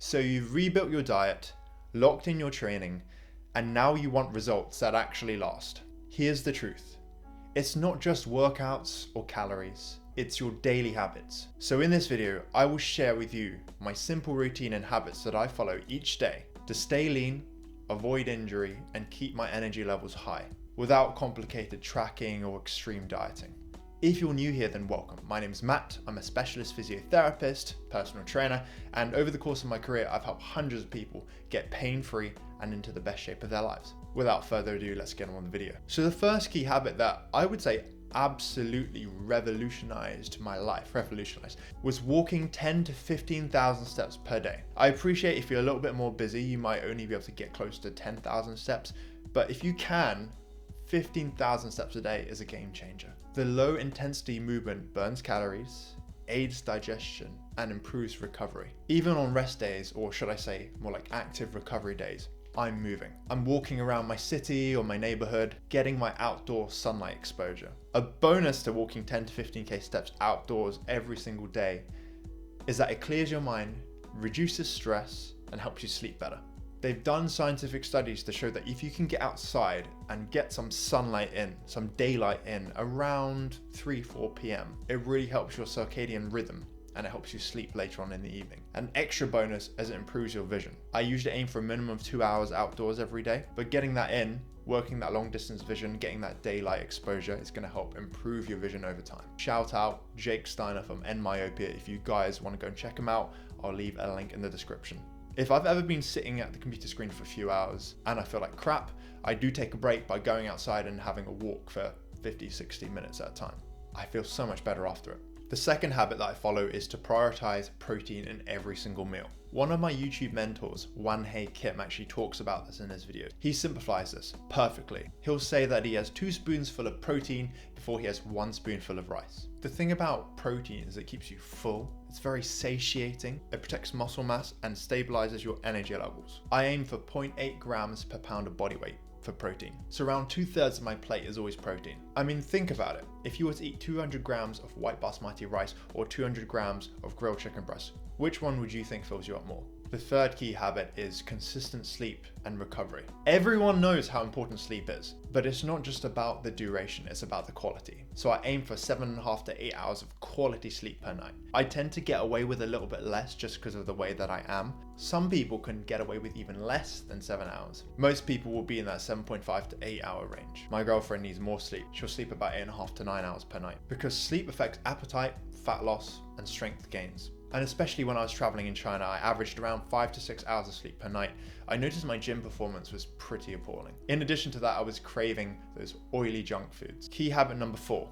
So you've rebuilt your diet, locked in your training, and now you want results that actually last. Here's the truth. It's not just workouts or calories, it's your daily habits. So in this video, I will share with you my simple routine and habits that I follow each day to stay lean, avoid injury, and keep my energy levels high without complicated tracking or extreme dieting. If you're new here, then welcome. My name is Matt. I'm a specialist physiotherapist, personal trainer, and over the course of my career, I've helped hundreds of people get pain-free and into the best shape of their lives. Without further ado, let's get on with the video. So the first key habit that I would say absolutely revolutionized my life, was walking 10 to 15,000 steps per day. I appreciate if you're a little bit more busy, you might only be able to get close to 10,000 steps, but if you can, 15,000 steps a day is a game changer. The low intensity movement burns calories, aids digestion, and improves recovery. Even on rest days, or should I say more like active recovery days, I'm moving. I'm walking around my city or my neighborhood, getting my outdoor sunlight exposure. A bonus to walking 10 to 15k steps outdoors every single day is that it clears your mind, reduces stress, and helps you sleep better. They've done scientific studies to show that if you can get outside and get some sunlight in, some daylight in around 3-4 p.m, it really helps your circadian rhythm and it helps you sleep later on in the evening. An extra bonus as it improves your vision. I usually aim for a minimum of 2 hours outdoors every day, but getting that in, working that long distance vision, getting that daylight exposure is going to help improve your vision over time. Shout out Jake Steiner from End Myopia. If you guys want to go and check him out, I'll leave a link in the description. If I've ever been sitting at the computer screen for a few hours and I feel like crap, I do take a break by going outside and having a walk for 50-60 minutes at a time. I feel so much better after it. The second habit that I follow is to prioritize protein in every single meal. One of my YouTube mentors, Wanhei Kim, actually talks about this in his video. He simplifies this perfectly. He'll say that he has 2 spoonfuls of protein before he has 1 spoonful of rice. The thing about protein is it keeps you full, it's very satiating, it protects muscle mass and stabilizes your energy levels. I aim for 0.8 grams per pound of body weight for protein. So around 2/3 of my plate is always protein. I mean, think about it. If you were to eat 200 grams of white basmati rice or 200 grams of grilled chicken breast, which one would you think fills you up more? The third key habit is consistent sleep and recovery. Everyone knows how important sleep is, but it's not just about the duration, it's about the quality. So I aim for 7.5 to 8 hours of quality sleep per night. I tend to get away with a little bit less just because of the way that I am. Some people can get away with even less than 7 hours. Most people will be in that 7.5 to 8 hour range. My girlfriend needs more sleep. She'll sleep about 8.5 to 9 hours per night because sleep affects appetite, fat loss, and strength gains. And especially when I was traveling in China, I averaged around 5 to 6 hours of sleep per night. I noticed my gym performance was pretty appalling. In addition to that, I was craving those oily junk foods. Key habit number 4,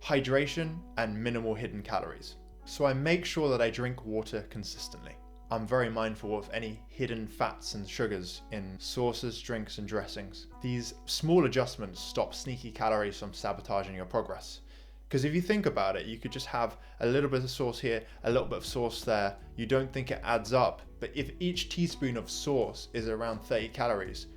hydration and minimal hidden calories. So I make sure that I drink water consistently. I'm very mindful of any hidden fats and sugars in sauces, drinks, and dressings. These small adjustments stop sneaky calories from sabotaging your progress. Because if you think about it, you could just have a little bit of sauce here, a little bit of sauce there. You don't think it adds up. But if each teaspoon of sauce is around 30 calories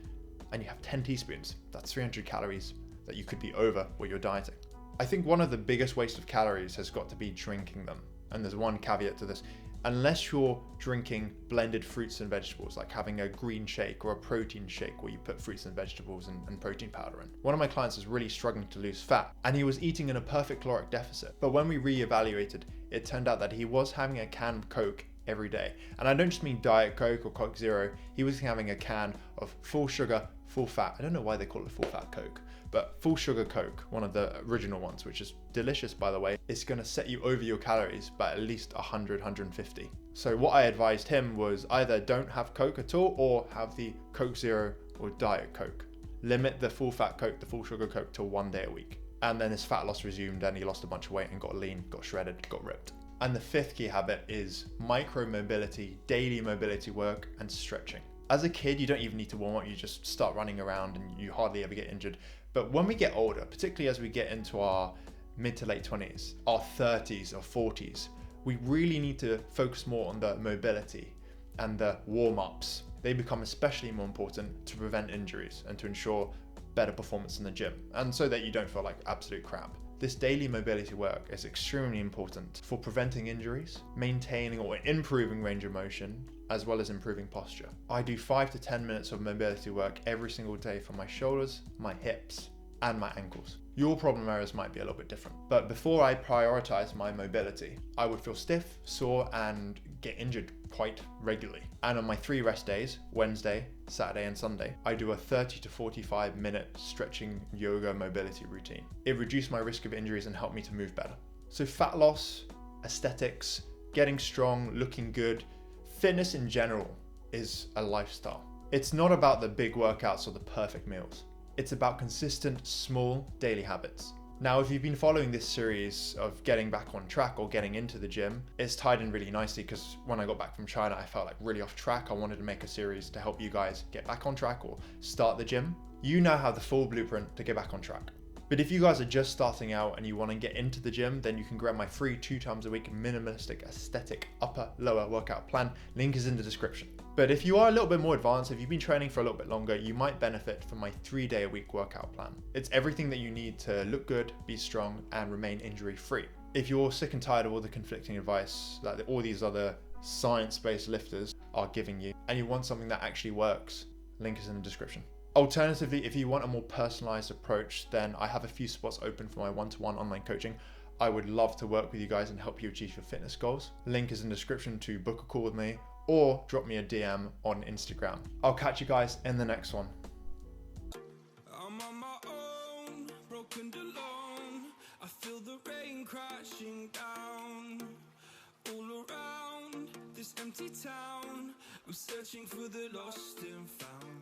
and you have 10 teaspoons, that's 300 calories that you could be over while you're dieting. I think one of the biggest waste of calories has got to be drinking them. And there's one caveat to this. Unless you're drinking blended fruits and vegetables, like having a green shake or a protein shake where you put fruits and vegetables and protein powder in. One of my clients is really struggling to lose fat and he was eating in a perfect caloric deficit. But when we reevaluated, it turned out that he was having a can of Coke every day. And I don't just mean Diet Coke or Coke Zero. He was having a can of full sugar, full fat. I don't know why they call it full fat Coke, but full sugar Coke, one of the original ones, which is delicious by the way. It's going to set you over your calories by at least 100, 150. So what I advised him was either don't have Coke at all or have the Coke Zero or Diet Coke. Limit the full fat Coke, the full sugar Coke to 1 day a week. And then his fat loss resumed and he lost a bunch of weight and got lean, got shredded, got ripped. And the 5th key habit is micro mobility, daily mobility work, and stretching. As a kid, you don't even need to warm up, you just start running around and you hardly ever get injured. But when we get older, particularly as we get into our mid to late 20s, our 30s or 40s, we really need to focus more on the mobility and the warm-ups. They become especially more important to prevent injuries and to ensure better performance in the gym, and so that you don't feel like absolute crap. This daily mobility work is extremely important for preventing injuries, maintaining or improving range of motion, as well as improving posture. I do 5 to 10 minutes of mobility work every single day for my shoulders, my hips, and my ankles. Your problem areas might be a little bit different, but before I prioritize my mobility, I would feel stiff, sore, and get injured quite regularly. And on my 3 rest days, Wednesday, Saturday, and Sunday, I do a 30 to 45 minute stretching yoga mobility routine. It reduced my risk of injuries and helped me to move better. So fat loss, aesthetics, getting strong, looking good, fitness in general is a lifestyle. It's not about the big workouts or the perfect meals. It's about consistent, small, daily habits. Now, if you've been following this series of getting back on track or getting into the gym, it's tied in really nicely because when I got back from China, I felt like really off track. I wanted to make a series to help you guys get back on track or start the gym. You now have the full blueprint to get back on track. But if you guys are just starting out and you want to get into the gym, then you can grab my free 2 times a week minimalistic aesthetic upper lower workout plan. Link is in the description. But if you are a little bit more advanced, if you've been training for a little bit longer, you might benefit from my 3-day-a-week workout plan. It's everything that you need to look good, be strong, and remain injury free. If you're sick and tired of all the conflicting advice that all these other science-based lifters are giving you, and you want something that actually works, link is in the description. Alternatively, if you want a more personalized approach, then I have a few spots open for my one-to-one online coaching. I would love to work with you guys and help you achieve your fitness goals. Link is in the description to book a call with me or drop me a DM on Instagram. I'll catch you guys in the next one. I'm on my own, broken alone. I feel the rain crashing down all around this empty town. I'm searching for the lost and found.